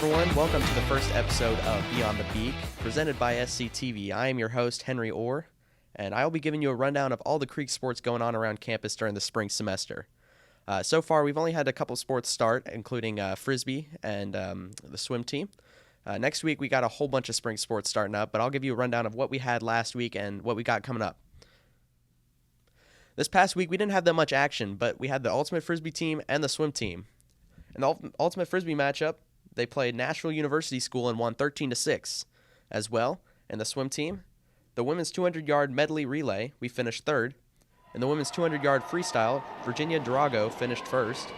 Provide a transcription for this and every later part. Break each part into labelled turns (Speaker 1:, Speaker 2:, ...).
Speaker 1: everyone. Welcome to the first episode of Beyond the Beak, presented by SCTV. I am your host, Henry Orr, and I will be giving you a rundown of all the Creek sports going on around campus during the spring semester. So far, we've only had a couple sports start, including Frisbee and the swim team. Next week, we got a whole bunch of spring sports starting up, but I'll give you a rundown of what we had last week and what we got coming up. This past week, we didn't have that much action, but we had the Ultimate Frisbee team and the swim team. In the Ultimate Frisbee matchup, they played Nashville University School and won 13-6. As well, in the swim team, the women's 200-yard medley relay, we finished third. In the women's 200-yard freestyle, Virginia Durago finished first.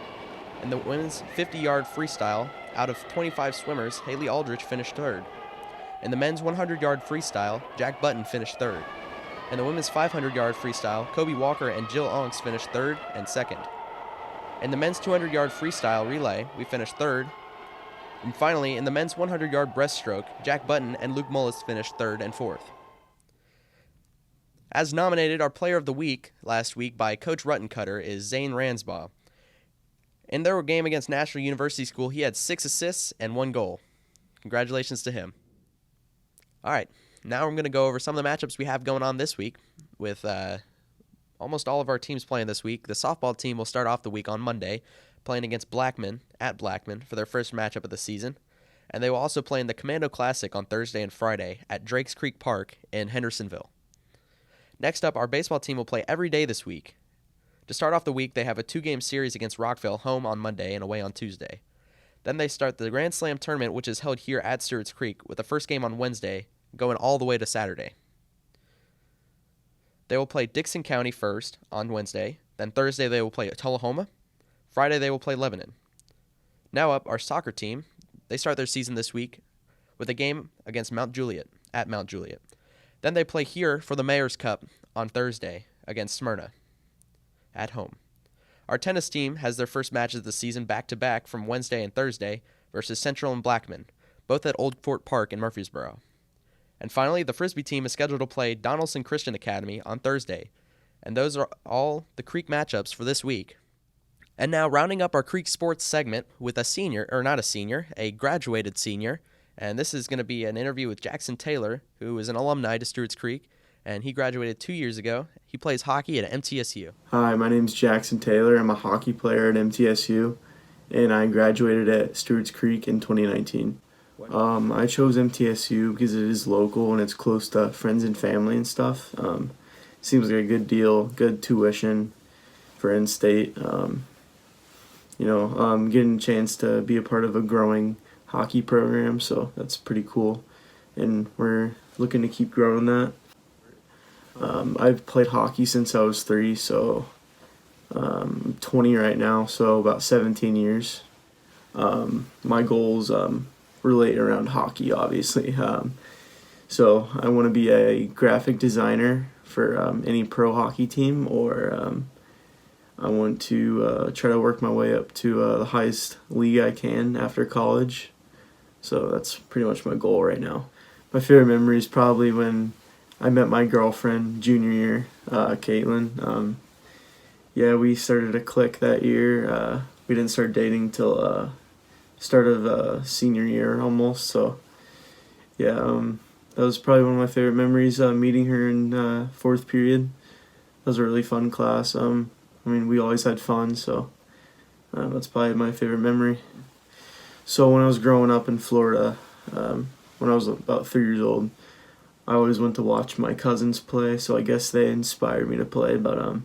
Speaker 1: In the women's 50-yard freestyle, out of 25 swimmers, Haley Aldrich finished third. In the men's 100-yard freestyle, Jack Button finished third. In the women's 500-yard freestyle, Kobe Walker and Jill Onks finished third and second. In the men's 200-yard freestyle relay, we finished third. And finally, in the men's 100-yard breaststroke, Jack Button and Luke Mullis finished third and fourth. As nominated, our player of the week last week by Coach Ruttencutter is Zane Ransbaugh. In their game against Nashville University School, he had 6 assists and 1 goal. Congratulations to him. All right, now I'm going to go over some of the matchups we have going on this week with almost all of our teams playing this week. The softball team will start off the week on Monday, playing against Blackman at Blackman for their first matchup of the season. And they will also play in the Commando Classic on Thursday and Friday at Drakes Creek Park in Hendersonville. Next up, our baseball team will play every day this week. To start off the week, they have a 2-game series against Rockville, home on Monday and away on Tuesday. Then they start the Grand Slam Tournament, which is held here at Stewart's Creek, with the first game on Wednesday, going all the way to Saturday. They will play Dixon County first on Wednesday. Then Thursday they will play Tullahoma. Friday they will play Lebanon. Now up, our soccer team. They start their season this week with a game against Mount Juliet, at Mount Juliet. Then they play here for the Mayor's Cup on Thursday against Smyrna, at home. Our tennis team has their first matches of the season back-to-back from Wednesday and Thursday versus Central and Blackman, both at Old Fort Park in Murfreesboro. And finally, the Frisbee team is scheduled to play Donaldson Christian Academy on Thursday. And those are all the Creek matchups for this week. And now rounding up our Creek sports segment with a graduated senior. And this is going to be an interview with Jackson Taylor, who is an alumni to Stewart's Creek. And he graduated 2 years ago. He plays hockey at MTSU.
Speaker 2: Hi, my name's Jackson Taylor. I'm a hockey player at MTSU. And I graduated at Stewart's Creek in 2019. I chose MTSU because it is local and it's close to friends and family and stuff. Seems like a good deal, good tuition for in-state. Getting a chance to be a part of a growing hockey program, so that's pretty cool. And we're looking to keep growing that. I've played hockey since I was 3, so I'm 20 right now, so about 17 years. My goals relate around hockey, obviously. So I want to be a graphic designer for any pro hockey team, or I want to try to work my way up to the highest league I can after college. So that's pretty much my goal right now. My favorite memory is probably when I met my girlfriend junior year, Caitlin. We started to click that year. We didn't start dating till start of senior year almost. So that was probably one of my favorite memories, meeting her in 4th period. That was a really fun class. We always had fun, so that's probably my favorite memory. So when I was growing up in Florida, when I was about 3 years old, I always went to watch my cousins play, so I guess they inspired me to play. But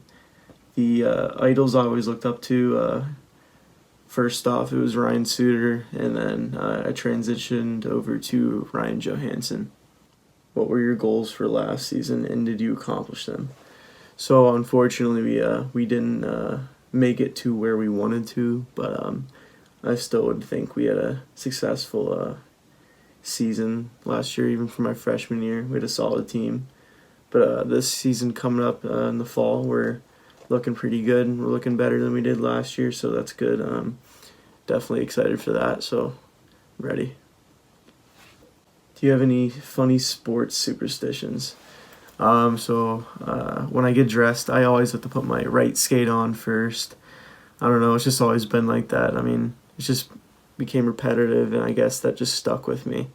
Speaker 2: the idols I always looked up to, first off, it was Ryan Suter, and then I transitioned over to Ryan Johansson. What were your goals for last season, and did you accomplish them? So unfortunately, we didn't make it to where we wanted to, but I still would think we had a successful season last year. Even for my freshman year, we had a solid team. But this season coming up in the fall, we're looking pretty good. We're looking better than we did last year, so that's good. Definitely excited for that, so I'm ready. Do you have any funny sports superstitions? When I get dressed, I always have to put my right skate on first. I don't know, it's just always been like that. It's just became repetitive, and I guess that just stuck with me.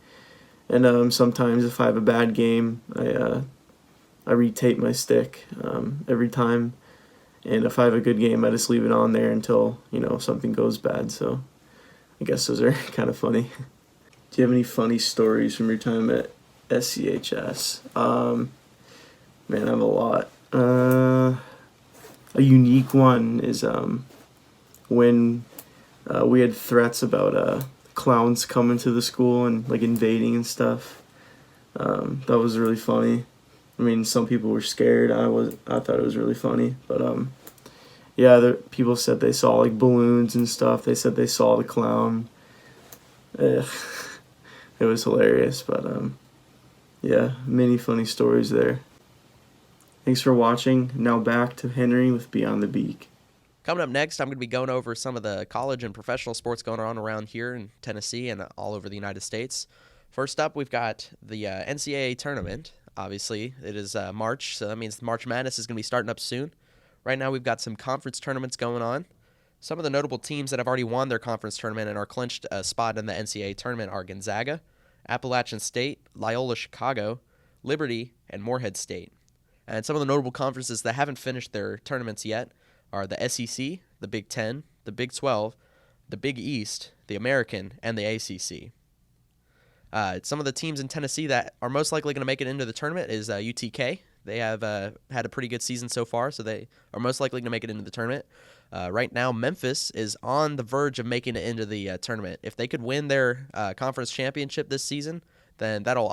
Speaker 2: And sometimes if I have a bad game, I retape my stick every time. And if I have a good game, I just leave it on there until something goes bad. So I guess those are kind of funny. Do you have any funny stories from your time at SCHS? Man, I have a lot. A unique one is when we had threats about clowns coming to the school and like invading and stuff. That was really funny. I mean, some people were scared. I thought it was really funny, but yeah, people said they saw like balloons and stuff. They said they saw the clown. Ugh. It was hilarious, but yeah, many funny stories there. Thanks for watching. Now back to Henry with Beyond the Beak.
Speaker 1: Coming up next, I'm going to be going over some of the college and professional sports going on around here in Tennessee and all over the United States. First up, we've got the NCAA Tournament. Obviously, it is March, so that means March Madness is going to be starting up soon. Right now, we've got some conference tournaments going on. Some of the notable teams that have already won their conference tournament and are clinched a spot in the NCAA tournament are Gonzaga, Appalachian State, Loyola Chicago, Liberty, and Morehead State. And some of the notable conferences that haven't finished their tournaments yet are the SEC, the Big Ten, the Big 12, the Big East, the American, and the ACC. Some of the teams in Tennessee that are most likely going to make it into the tournament is UTK. They have had a pretty good season so far, so they are most likely going to make it into the tournament. Right now, Memphis is on the verge of making it into the tournament. If they could win their conference championship this season, then that'll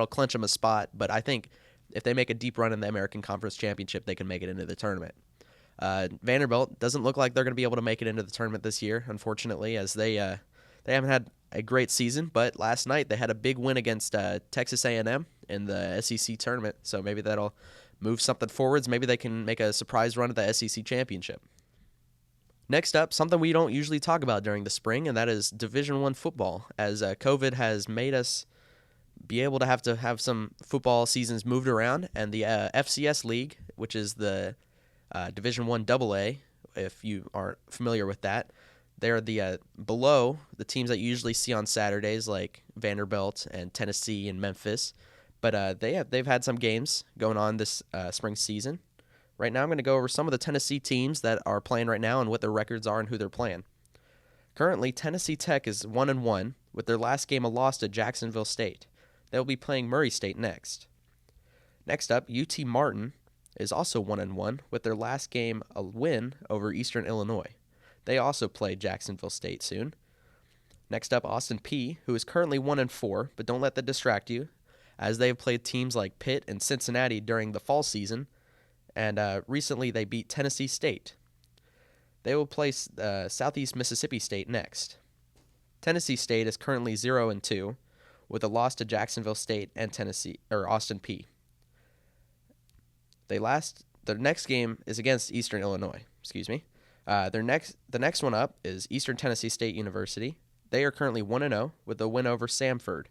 Speaker 1: clinch them a spot. But I think if they make a deep run in the American Conference Championship, they can make it into the tournament. Vanderbilt doesn't look like they're going to be able to make it into the tournament this year, unfortunately, as they haven't had a great season. But last night they had a big win against Texas A&M in the SEC tournament, so maybe that'll move something forwards. Maybe they can make a surprise run at the SEC championship. Next up, something we don't usually talk about during the spring, and that is Division I football, as COVID has made us be able to have some football seasons moved around, and the FCS League, which is the Division I AA, if you aren't familiar with that, they're the below the teams that you usually see on Saturdays, like Vanderbilt and Tennessee and Memphis, but they've had some games going on this spring season. Right now, I'm going to go over some of the Tennessee teams that are playing right now and what their records are and who they're playing. Currently, Tennessee Tech is 1-1, with their last game a loss to Jacksonville State. They'll be playing Murray State next. Next up, UT Martin is also 1-1, with their last game a win over Eastern Illinois. They also play Jacksonville State soon. Next up, Austin Peay, who is currently 1-4, but don't let that distract you, as they have played teams like Pitt and Cincinnati during the fall season, and recently they beat Tennessee State. They will play Southeast Mississippi State next. Tennessee State is currently 0-2, with a loss to Jacksonville State and Austin Peay. Their next game is against Eastern Illinois. The next one up is Eastern Tennessee State University. They are currently 1-0 with a win over Samford.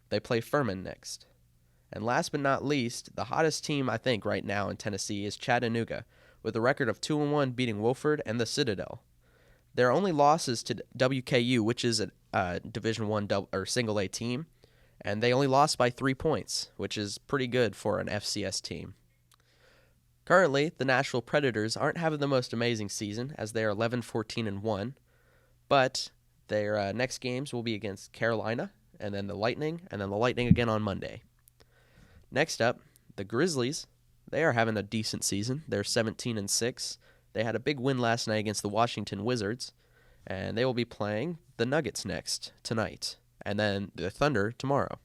Speaker 1: They play Furman next. And last but not least, the hottest team I think right now in Tennessee is Chattanooga, with a record of 2-1 beating Wofford and the Citadel. Their only losses to WKU, which is a Division I or Single A team, and they only lost by 3 points, which is pretty good for an FCS team. Currently, the Nashville Predators aren't having the most amazing season, as they are 11-14-1, but their next games will be against Carolina, and then the Lightning again on Monday. Next up, the Grizzlies. They are having a decent season. They're 17-6. They had a big win last night against the Washington Wizards, and they will be playing the Nuggets tonight, and then the Thunder tomorrow.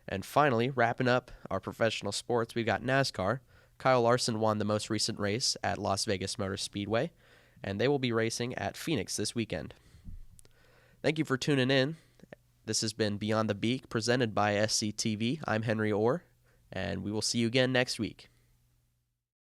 Speaker 1: And finally, wrapping up our professional sports, we've got NASCAR. Kyle Larson won the most recent race at Las Vegas Motor Speedway, and they will be racing at Phoenix this weekend. Thank you for tuning in. This has been Beyond the Beak, presented by SCTV. I'm Henry Orr, and we will see you again next week.